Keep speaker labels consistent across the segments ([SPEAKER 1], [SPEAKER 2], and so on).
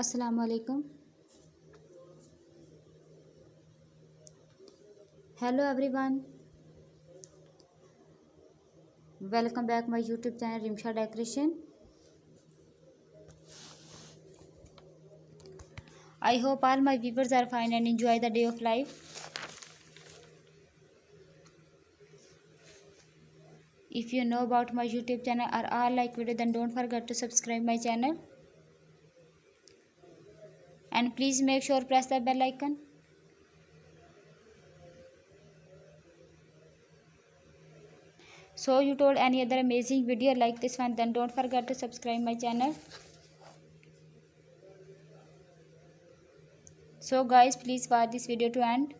[SPEAKER 1] Assalamu alaikum. Hello everyone. Welcome back my YouTube channel Rimsha Decoration. I hope all my viewers are fine and enjoy the day of life. If you know about my YouTube channel or all like video, then don't forget to subscribe my channel. And please make sure press the bell icon. So you told any other amazing video like this one, then don't forget to subscribe my channel. So guys, please watch this video to end.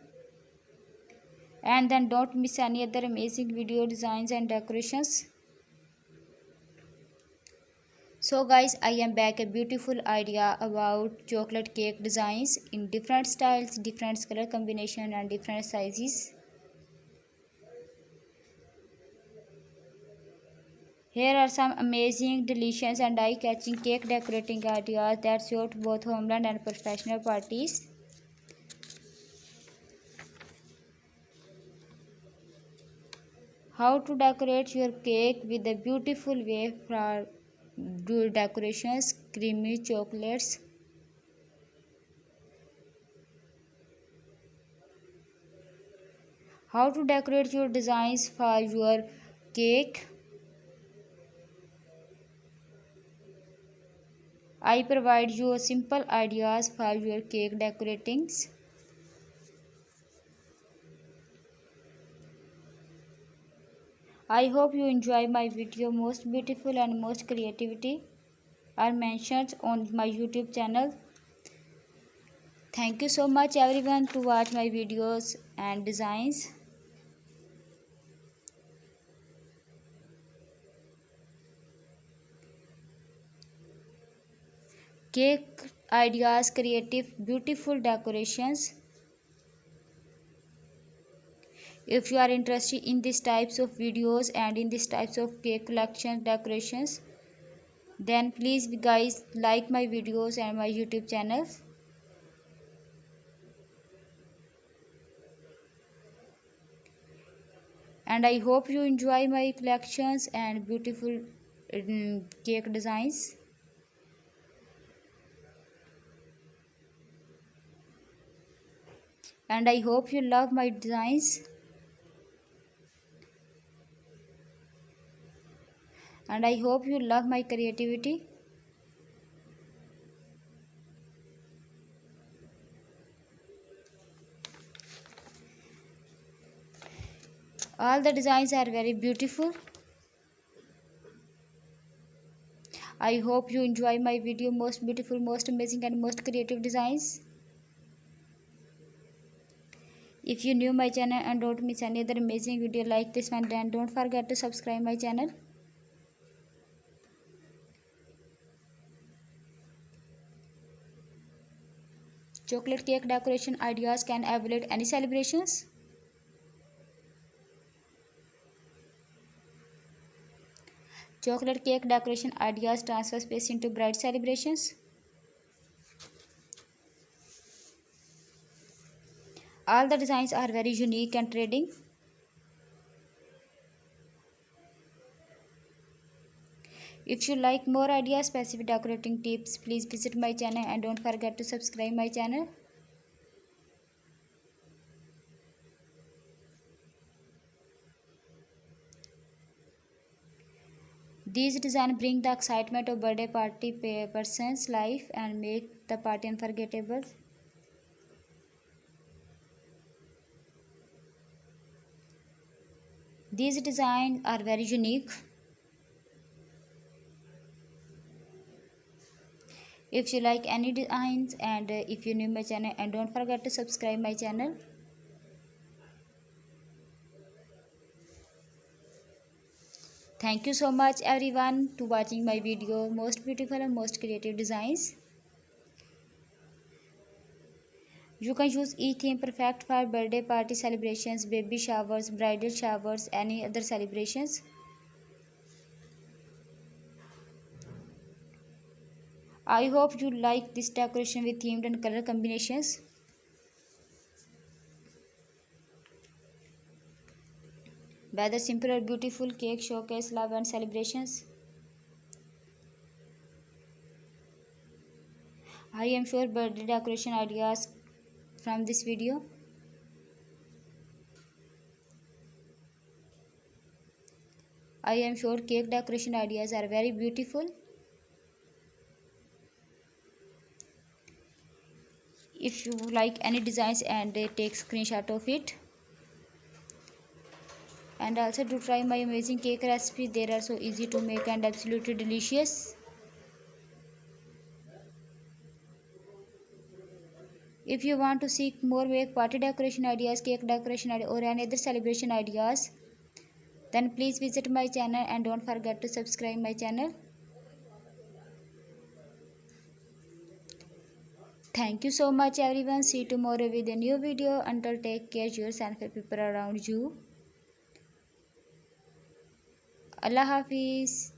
[SPEAKER 1] And then don't miss any other amazing video designs and decorations. So guys, I am back a beautiful idea about chocolate cake designs in different styles, different color combination and different sizes. Here are some amazing, delicious and eye-catching cake decorating ideas that suit both homeland and professional parties. How to decorate your cake with a beautiful way for decorations, creamy chocolates. How to decorate your designs for your cake. I provide you simple ideas for your cake decoratings. I hope you enjoy my video. Most beautiful and most creativity are mentioned on my YouTube channel. Thank you so much everyone to watch my videos and designs. Cake ideas, creative, beautiful decorations. If you are interested in these types of videos and in these types of cake collection decorations, then please guys like my videos and my YouTube channels. And I hope you enjoy my collections and beautiful cake designs. And I hope you love my designs. And I hope you love my creativity. All the designs are very beautiful. I hope you enjoy my video. Most beautiful, most amazing and most creative designs. If you new my channel and don't miss any other amazing video like this one, then don't forget to subscribe my channel. Chocolate cake decoration ideas can evaluate any celebrations. Chocolate cake decoration ideas transfer space into bright celebrations. All the designs are very unique and trending. If you like more ideas, specific decorating tips, please visit my channel and don't forget to subscribe my channel. These designs bring the excitement of birthday party person's life and make the party unforgettable. These designs are very unique. If you like any designs and if you new my channel and don't forget to subscribe my channel. Thank you so much everyone to watching my video. Most beautiful and most creative designs. You can use each theme perfect for birthday party celebrations, baby showers, bridal showers, any other celebrations. I hope you like this decoration with themed and color combinations. Whether simple or beautiful, cake showcase love and celebrations. I am sure birthday decoration ideas from this video. I am sure cake decoration ideas are very beautiful. If you like any designs and take screenshot of it. And also to try my amazing cake recipe. They are so easy to make and absolutely delicious. If you want to see more make party decoration ideas, cake decoration or any other celebration ideas, then please visit my channel and don't forget to subscribe my channel. Thank you so much everyone. See you tomorrow with a new video. Until take care yourself and people around you. Allah Hafiz.